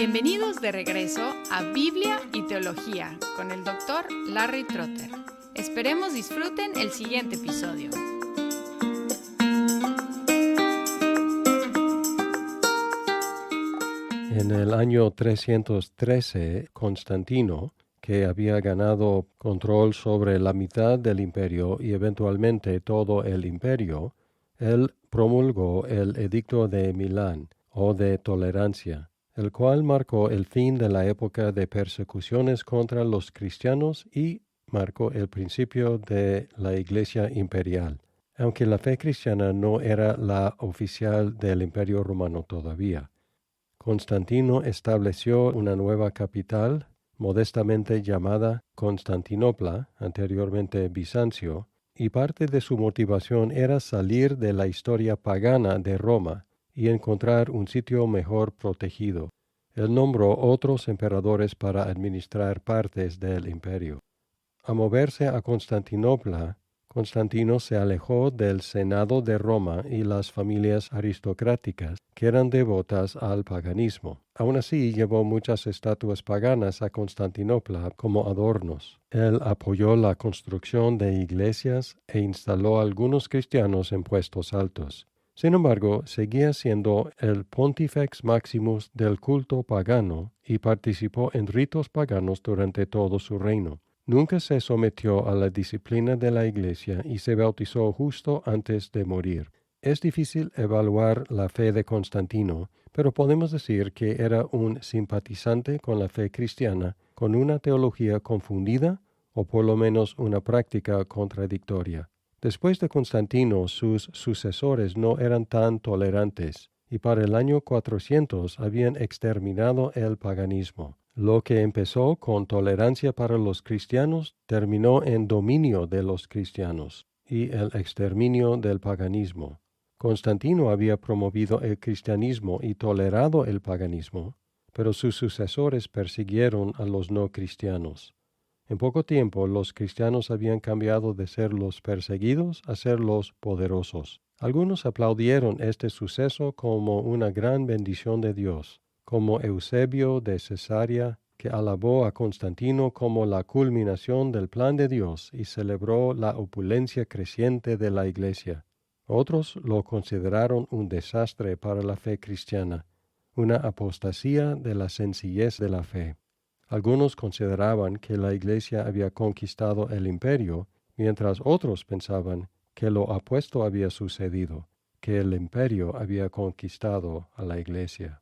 Bienvenidos de regreso a Biblia y Teología con el Dr. Larry Trotter. Esperemos disfruten el siguiente episodio. En el año 313, Constantino, que había ganado control sobre la mitad del imperio y eventualmente todo el imperio, él promulgó el Edicto de Milán, o de tolerancia, el cual marcó el fin de la época de persecuciones contra los cristianos y marcó el principio de la Iglesia imperial, aunque la fe cristiana no era la oficial del Imperio Romano todavía. Constantino estableció una nueva capital, modestamente llamada Constantinopla, anteriormente Bizancio, y parte de su motivación era salir de la historia pagana de Roma y encontrar un sitio mejor protegido. Él nombró otros emperadores para administrar partes del imperio. Al moverse a Constantinopla, Constantino se alejó del Senado de Roma y las familias aristocráticas que eran devotas al paganismo. Aun así, llevó muchas estatuas paganas a Constantinopla como adornos. Él apoyó la construcción de iglesias e instaló a algunos cristianos en puestos altos. Sin embargo, seguía siendo el Pontifex Maximus del culto pagano y participó en ritos paganos durante todo su reino. Nunca se sometió a la disciplina de la Iglesia y se bautizó justo antes de morir. Es difícil evaluar la fe de Constantino, pero podemos decir que era un simpatizante con la fe cristiana, con una teología confundida o por lo menos una práctica contradictoria. Después de Constantino, sus sucesores no eran tan tolerantes, y para el año 400 habían exterminado el paganismo. Lo que empezó con tolerancia para los cristianos terminó en dominio de los cristianos y el exterminio del paganismo. Constantino había promovido el cristianismo y tolerado el paganismo, pero sus sucesores persiguieron a los no cristianos. En poco tiempo, los cristianos habían cambiado de ser los perseguidos a ser los poderosos. Algunos aplaudieron este suceso como una gran bendición de Dios, como Eusebio de Cesarea, que alabó a Constantino como la culminación del plan de Dios y celebró la opulencia creciente de la Iglesia. Otros lo consideraron un desastre para la fe cristiana, una apostasía de la sencillez de la fe. Algunos consideraban que la Iglesia había conquistado el imperio, mientras otros pensaban que lo opuesto había sucedido, que el imperio había conquistado a la Iglesia.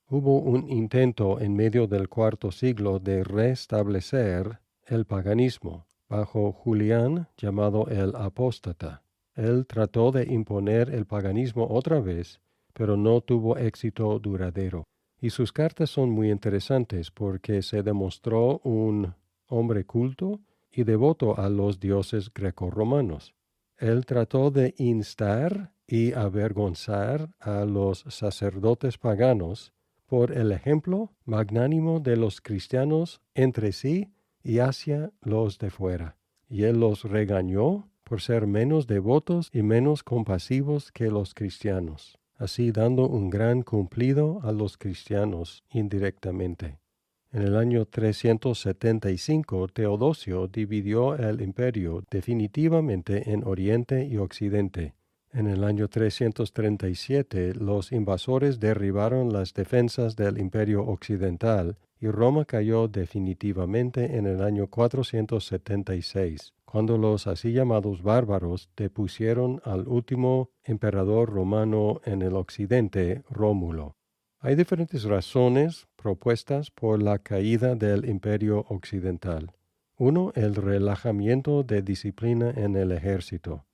Hubo un intento en medio del cuarto siglo de restablecer el paganismo, bajo Julián, llamado el Apóstata. Él trató de imponer el paganismo otra vez, pero no tuvo éxito duradero. Y sus cartas son muy interesantes porque se demostró un hombre culto y devoto a los dioses grecorromanos. Él trató de instar y avergonzar a los sacerdotes paganos por el ejemplo magnánimo de los cristianos entre sí y hacia los de fuera. Y él los regañó por ser menos devotos y menos compasivos que los cristianos, así dando un gran cumplido a los cristianos indirectamente. En el año 375, Teodosio dividió el imperio definitivamente en Oriente y Occidente. En el año 337, los invasores derribaron las defensas del imperio occidental y Roma cayó definitivamente en el año 476, cuando los así llamados bárbaros depusieron al último emperador romano en el occidente, Rómulo. Hay diferentes razones propuestas por la caída del imperio occidental. 1. El relajamiento de disciplina en el ejército.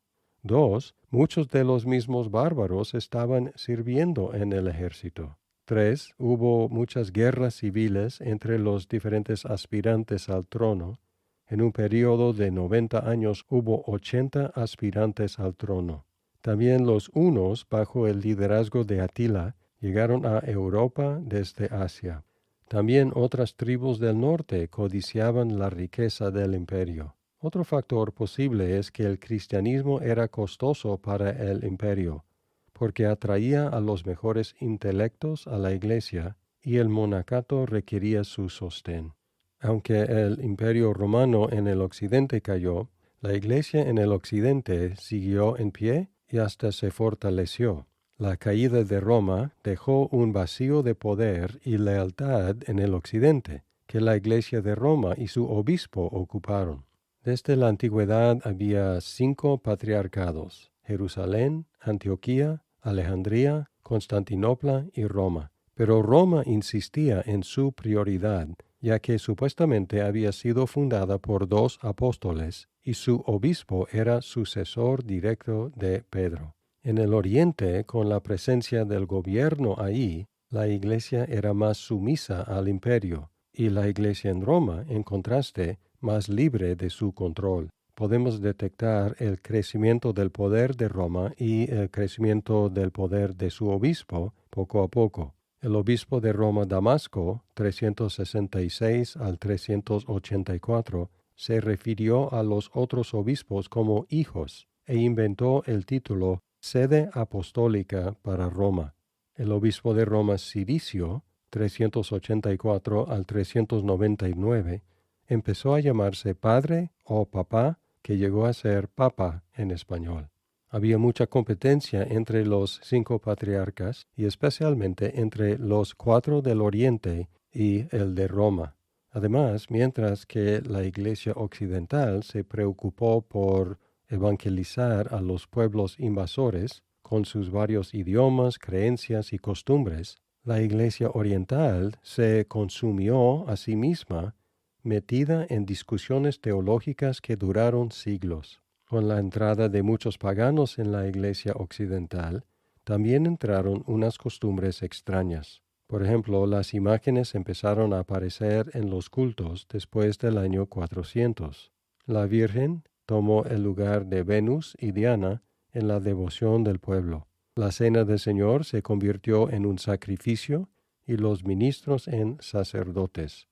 2. Muchos de los mismos bárbaros estaban sirviendo en el ejército. 3. Hubo muchas guerras civiles entre los diferentes aspirantes al trono. En un período de 90 años hubo 80 aspirantes al trono. También los hunos, bajo el liderazgo de Atila, llegaron a Europa desde Asia. También otras tribus del norte codiciaban la riqueza del imperio. Otro factor posible es que el cristianismo era costoso para el imperio, porque atraía a los mejores intelectos a la iglesia y el monacato requería su sostén. Aunque el Imperio Romano en el occidente cayó, la Iglesia en el occidente siguió en pie y hasta se fortaleció. La caída de Roma dejó un vacío de poder y lealtad en el occidente, que la Iglesia de Roma y su obispo ocuparon. Desde la antigüedad había 5 patriarcados: Jerusalén, Antioquía, Alejandría, Constantinopla y Roma. Pero Roma insistía en su prioridad, ya que supuestamente había sido fundada por 2 apóstoles y su obispo era sucesor directo de Pedro. En el oriente, con la presencia del gobierno ahí, la Iglesia era más sumisa al imperio, y la Iglesia en Roma, en contraste, más libre de su control. Podemos detectar el crecimiento del poder de Roma y el crecimiento del poder de su obispo poco a poco. El obispo de Roma, Damasco, 366 al 384, se refirió a los otros obispos como hijos e inventó el título Sede Apostólica para Roma. El obispo de Roma, Ciricio, 384 al 399, empezó a llamarse padre o papá, que llegó a ser papa en español. Había mucha competencia entre los 5 patriarcas y especialmente entre los 4 del Oriente y el de Roma. Además, mientras que la Iglesia occidental se preocupó por evangelizar a los pueblos invasores con sus varios idiomas, creencias y costumbres, la Iglesia oriental se consumió a sí misma, metida en discusiones teológicas que duraron siglos. Con la entrada de muchos paganos en la Iglesia occidental, también entraron unas costumbres extrañas. Por ejemplo, las imágenes empezaron a aparecer en los cultos después del año 400. La Virgen tomó el lugar de Venus y Diana en la devoción del pueblo. La Cena del Señor se convirtió en un sacrificio y los ministros en sacerdotes.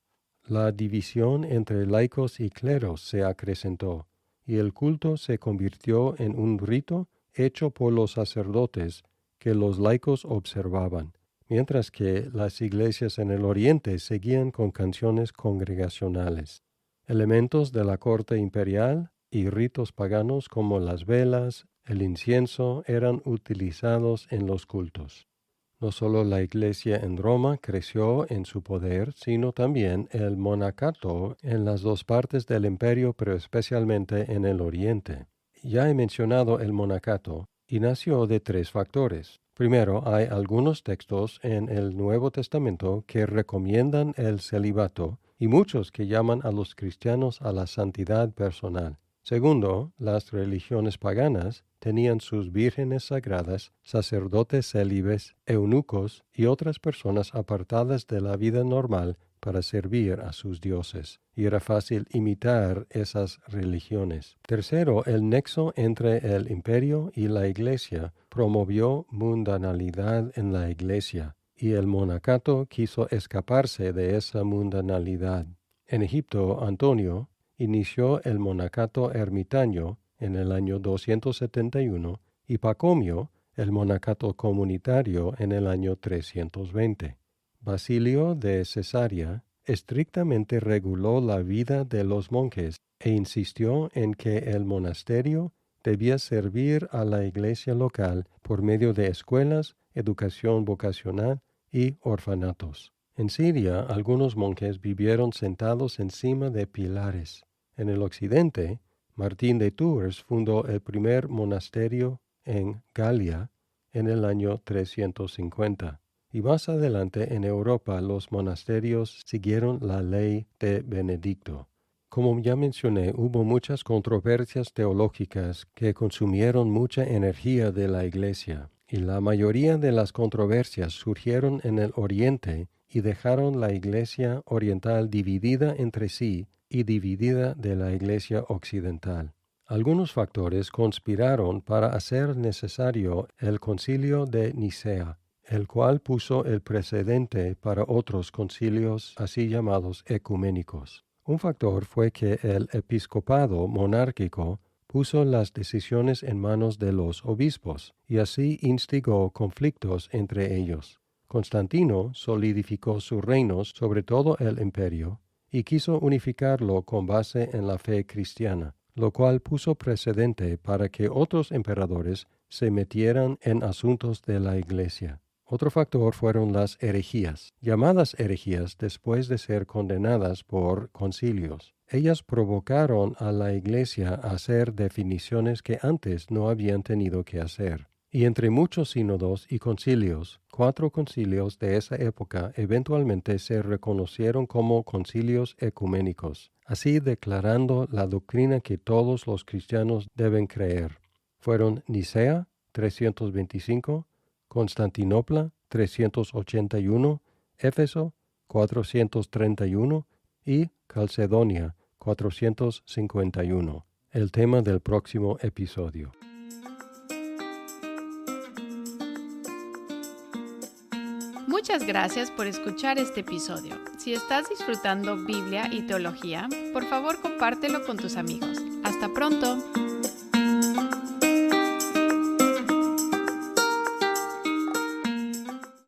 La división entre laicos y cleros se acrecentó, y el culto se convirtió en un rito hecho por los sacerdotes que los laicos observaban, mientras que las iglesias en el Oriente seguían con canciones congregacionales. Elementos de la corte imperial y ritos paganos como las velas, el incienso eran utilizados en los cultos. No solo la Iglesia en Roma creció en su poder, sino también el monacato en las 2 partes del imperio, pero especialmente en el oriente. Ya he mencionado el monacato, y nació de 3 factores. Primero, hay algunos textos en el Nuevo Testamento que recomiendan el celibato y muchos que llaman a los cristianos a la santidad personal. Segundo, las religiones paganas tenían sus vírgenes sagradas, sacerdotes célibes, eunucos y otras personas apartadas de la vida normal para servir a sus dioses, y era fácil imitar esas religiones. Tercero, el nexo entre el imperio y la Iglesia promovió mundanalidad en la Iglesia, y el monacato quiso escaparse de esa mundanalidad. En Egipto, Antonio inició el monacato ermitaño en el año 271 y Pacomio el monacato comunitario en el año 320. Basilio de Cesarea estrictamente reguló la vida de los monjes e insistió en que el monasterio debía servir a la iglesia local por medio de escuelas, educación vocacional y orfanatos. En Siria, algunos monjes vivieron sentados encima de pilares. En el occidente, Martín de Tours fundó el primer monasterio en Galia en el año 350. Y más adelante en Europa los monasterios siguieron la ley de Benedicto. Como ya mencioné, hubo muchas controversias teológicas que consumieron mucha energía de la Iglesia, y la mayoría de las controversias surgieron en el Oriente y dejaron la Iglesia oriental dividida entre sí y dividida de la Iglesia occidental. Algunos factores conspiraron para hacer necesario el Concilio de Nicea, el cual puso el precedente para otros concilios así llamados ecuménicos. Un factor fue que el episcopado monárquico puso las decisiones en manos de los obispos y así instigó conflictos entre ellos. Constantino solidificó su reino sobre todo el imperio y quiso unificarlo con base en la fe cristiana, lo cual puso precedente para que otros emperadores se metieran en asuntos de la Iglesia. Otro factor fueron las herejías, llamadas herejías después de ser condenadas por concilios. Ellas provocaron a la Iglesia a hacer definiciones que antes no habían tenido que hacer. Y entre muchos sínodos y concilios, 4 concilios de esa época eventualmente se reconocieron como concilios ecuménicos, así declarando la doctrina que todos los cristianos deben creer. Fueron Nicea, 325, Constantinopla, 381, Éfeso, 431 y Calcedonia, 451. El tema del próximo episodio. Muchas gracias por escuchar este episodio. Si estás disfrutando Biblia y teología, por favor compártelo con tus amigos. Hasta pronto.